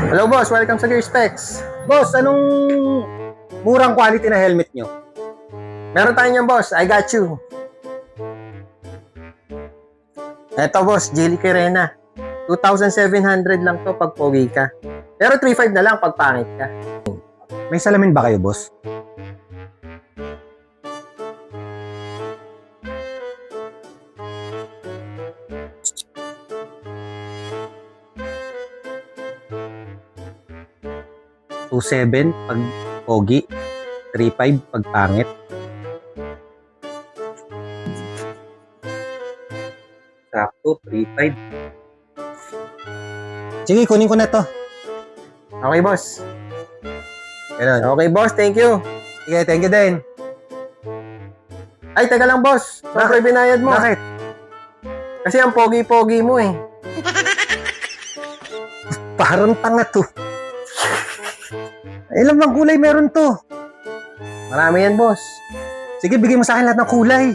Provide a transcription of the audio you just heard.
Hello boss, welcome sa Gear Specs. Boss, anong murang quality na helmet nyo? Meron tayo niyan boss, I got you. Eto boss, Geely Carena. 2,700 lang to pag pogi ka. Pero 3,500 na lang pag pangit ka. May salamin ba kayo, boss? $2,700 pag pogi, $3,500 pag pangit. Sakto, $3,500. Sige, kunin ko na to. Okay boss. Ganun. Okay boss, thank you. Sige, thank you din. Ay, teka lang boss. Siyempre binayad mo. Bakit? Kasi ang pogi-pogi mo eh. Parang tanga to. Ilang bang kulay meron to? Marami yan boss. Sige, bigay mo sa akin lahat ng kulay.